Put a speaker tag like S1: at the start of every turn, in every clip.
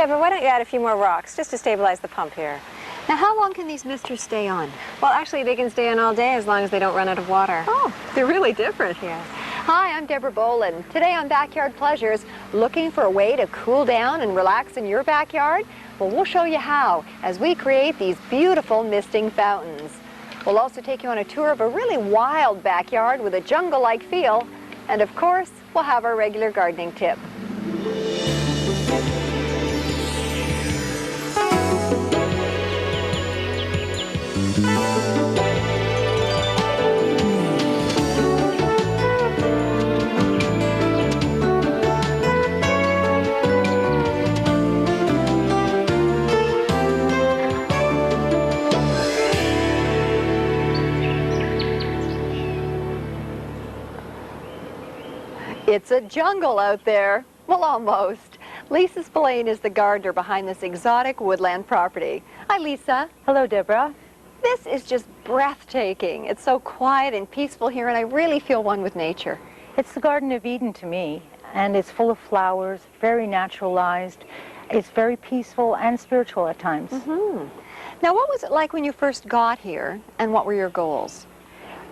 S1: Deborah, why don't you add a few more rocks just to stabilize the pump here?
S2: Now, how long can these misters stay on?
S1: Well, actually, they can stay on all day as long as they don't run out of water.
S2: Oh, they're really different.
S1: Yeah.
S2: Hi, I'm Debra Boland. Today on Backyard Pleasures, looking for a way to cool down and relax in your backyard? Well, we'll show you how as we create these beautiful misting fountains. We'll also take you on a tour of a really wild backyard with a jungle-like feel. And of course, we'll have our regular gardening tip. It's a jungle out there. Well, almost. Lisa Spillane is the gardener behind this exotic woodland property. Hi, Lisa.
S3: Hello, Deborah.
S2: This is just breathtaking. It's so quiet and peaceful here, and I really feel one with nature.
S3: It's the Garden of Eden to me, and it's full of flowers, very naturalized. It's very peaceful and spiritual at times.
S2: Now, what was it like when you first got here, and what were your goals?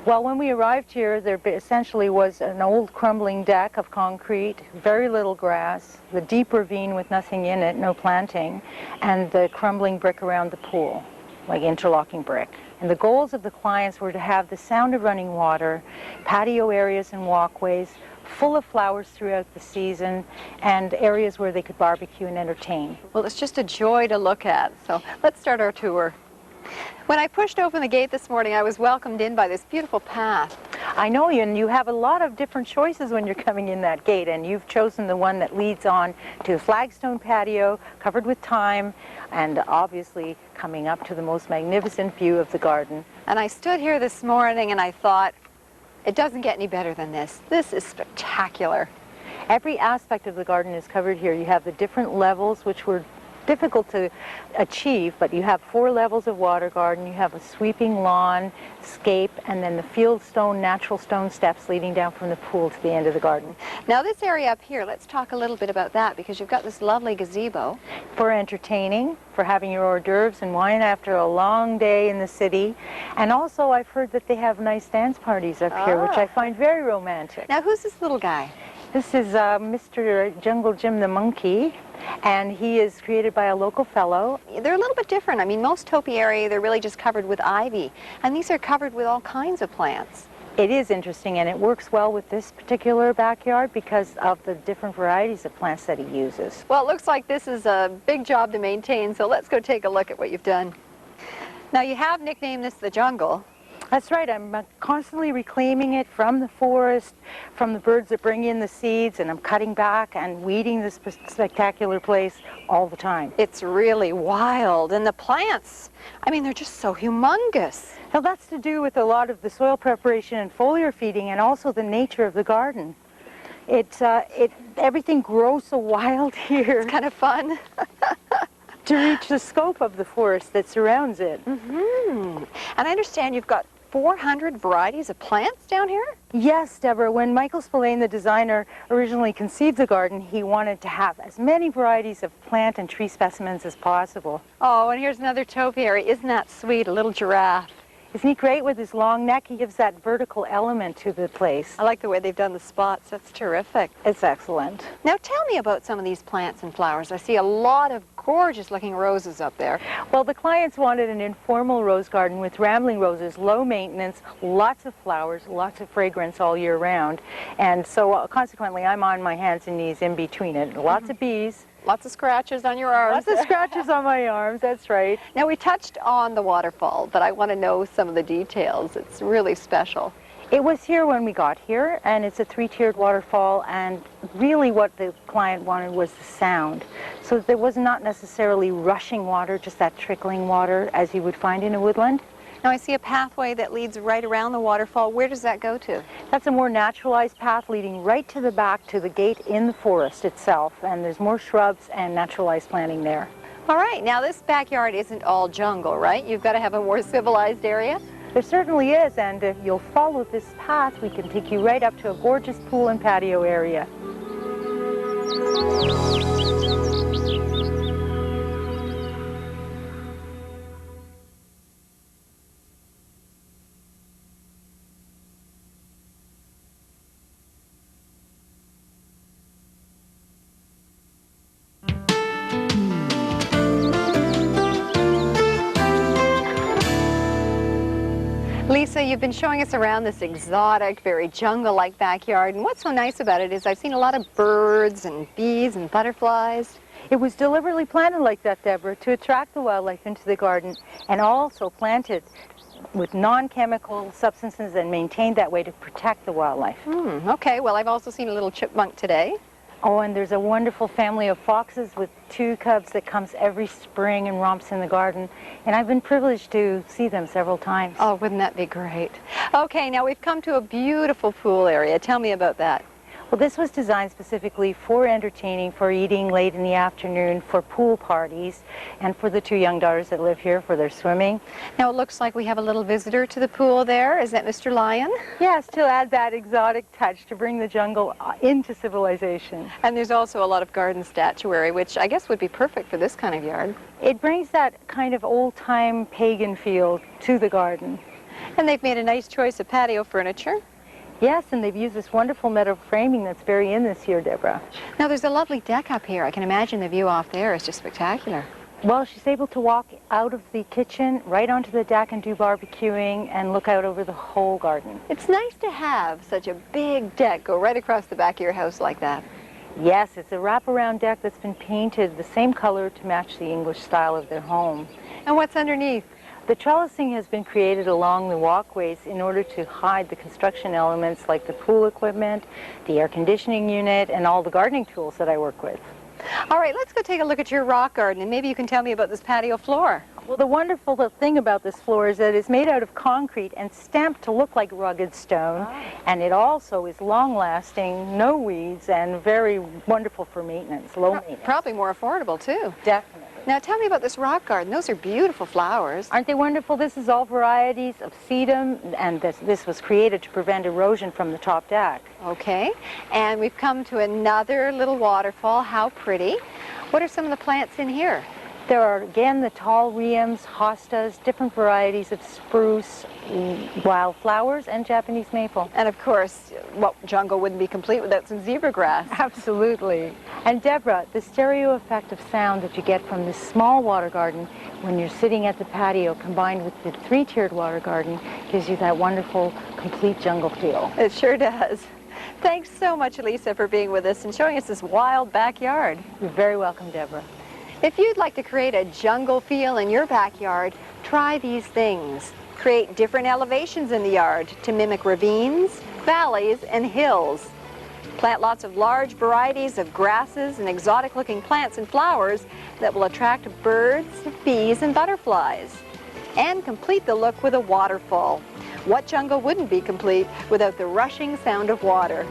S3: Well, when we arrived here, there essentially was an old crumbling deck of concrete, very little grass, the deep ravine with nothing in it, no planting, and the crumbling brick around the pool, like interlocking brick. And the goals of the clients were to have the sound of running water, patio areas and walkways, full of flowers throughout the season, and areas where they could barbecue and entertain.
S2: Well, it's just a joy to look at, so let's start our tour. When I pushed open the gate this morning, I was welcomed in by this beautiful path.
S3: I know you, and you have a lot of different choices when you're coming in that gate, and you've chosen the one that leads on to a flagstone patio covered with thyme, and obviously coming up to the most magnificent view of the garden.
S2: And I stood here this morning and I thought, it doesn't get any better than this. This is spectacular.
S3: Every aspect of the garden is covered here. You have the different levels, which were difficult to achieve, but you have 4 levels of water garden. You have a sweeping lawn, scape, and then the field stone, natural stone steps leading down from the pool to the end of the garden.
S2: Now this area up here, let's talk a little bit about that, because you've got this lovely gazebo.
S3: For entertaining, for having your hors d'oeuvres and wine after a long day in the city. And also I've heard that they have nice dance parties up here, which I find very romantic.
S2: Now who's this little guy?
S3: This is Mr. Jungle Jim the monkey, and he is created by a local fellow.
S2: They're a little bit different. I mean, most topiary, they're really just covered with ivy, and these are covered with all kinds of plants.
S3: It is interesting, and it works well with this particular backyard because of the different varieties of plants that he uses.
S2: Well, it looks like this is a big job to maintain, so let's go take a look at what you've done. Now, you have nicknamed this the jungle.
S3: That's right. I'm constantly reclaiming it from the forest, from the birds that bring in the seeds, and I'm cutting back and weeding this spectacular place all the time.
S2: It's really wild, and the plants, I mean, they're just so humongous.
S3: Now, that's to do with a lot of the soil preparation and foliar feeding, and also the nature of the garden. Everything grows so wild here.
S2: It's kind of fun.
S3: To reach the scope of the forest that surrounds it.
S2: And I understand you've got 400 varieties of plants down here?
S3: Yes, Deborah. When Michael Spillane, the designer, originally conceived the garden, he wanted to have as many varieties of plant and tree specimens as possible.
S2: Oh, and here's another topiary. Isn't that sweet? A little giraffe.
S3: Isn't he great with his long neck? He gives that vertical element to the place.
S2: I like the way they've done the spots. That's terrific.
S3: It's excellent.
S2: Now tell me about some of these plants and flowers. I see a lot of gorgeous looking roses up there.
S3: Well, the clients wanted an informal rose garden with rambling roses, low maintenance, lots of flowers, lots of fragrance all year round. And so consequently, I'm on my hands and knees in between it. Lots of bees.
S2: Lots of scratches on your arms.
S3: Lots of scratches on my arms, that's right.
S2: Now we touched on the waterfall, but I want to know some of the details. It's really special.
S3: It was here when we got here, and it's a 3-tiered waterfall, and really what the client wanted was the sound. So there was not necessarily rushing water, just that trickling water as you would find in a woodland.
S2: Now I see a pathway that leads right around the waterfall. Where does that go to?
S3: That's a more naturalized path leading right to the back to the gate in the forest itself, and there's more shrubs and naturalized planting there.
S2: All right, now this backyard isn't all jungle, right? You've got to have a more civilized area?
S3: There certainly is, and if you'll follow this path, we can take you right up to a gorgeous pool and patio area.
S2: you've been showing us around this exotic, very jungle-like backyard, and what's so nice about it is I've seen a lot of birds and bees and butterflies.
S3: It was deliberately planted like that, Deborah, to attract the wildlife into the garden, and also planted with non-chemical substances and maintained that way to protect the wildlife.
S2: Okay, well, I've also seen a little chipmunk today.
S3: Oh, and there's a wonderful family of foxes with 2 cubs that comes every spring and romps in the garden, and I've been privileged to see them several times.
S2: Oh, wouldn't that be great? Okay, now we've come to a beautiful pool area. Tell me about that.
S3: Well, this was designed specifically for entertaining, for eating late in the afternoon, for pool parties, and for the 2 young daughters that live here for their swimming.
S2: Now it looks like we have a little visitor to the pool there. Is that Mr. Lion?
S3: Yes, to add that exotic touch, to bring the jungle into civilization.
S2: And there's also a lot of garden statuary, which I guess would be perfect for this kind of yard.
S3: It brings that kind of old-time pagan feel to the garden.
S2: And they've made a nice choice of patio furniture.
S3: Yes, and they've used this wonderful metal framing that's very in this year, Deborah.
S2: Now there's a lovely deck up here. I can imagine the view off there is just spectacular.
S3: Well, she's able to walk out of the kitchen right onto the deck and do barbecuing and look out over the whole garden.
S2: It's nice to have such a big deck go right across the back of your house like that.
S3: Yes, it's a wraparound deck that's been painted the same color to match the English style of their home.
S2: And what's underneath?
S3: The trellising has been created along the walkways in order to hide the construction elements like the pool equipment, the air conditioning unit, and all the gardening tools that I work with.
S2: All right, let's go take a look at your rock garden, and maybe you can tell me about this patio floor.
S3: Well, the wonderful thing about this floor is that it's made out of concrete and stamped to look like rugged stone, and it also is long-lasting, no weeds, and very wonderful for maintenance, low maintenance.
S2: Probably more affordable, too.
S3: Definitely.
S2: Now tell me about this rock garden. Those are beautiful flowers.
S3: Aren't they wonderful? This is all varieties of sedum, and this was created to prevent erosion from the top deck.
S2: Okay, and we've come to another little waterfall. How pretty. What are some of the plants in here?
S3: There are, again, the tall rheums, hostas, different varieties of spruce, wildflowers, and Japanese maple.
S2: And of course, well, jungle wouldn't be complete without some zebra grass.
S3: Absolutely. And Deborah, the stereo effect of sound that you get from this small water garden when you're sitting at the patio combined with the 3-tiered water garden gives you that wonderful, complete jungle feel.
S2: It sure does. Thanks so much, Lisa, for being with us and showing us this wild backyard.
S3: You're very welcome, Deborah.
S2: If you'd like to create a jungle feel in your backyard, try these things. Create different elevations in the yard to mimic ravines, valleys, and hills. Plant lots of large varieties of grasses and exotic-looking plants and flowers that will attract birds, bees, and butterflies. And complete the look with a waterfall. What jungle wouldn't be complete without the rushing sound of water?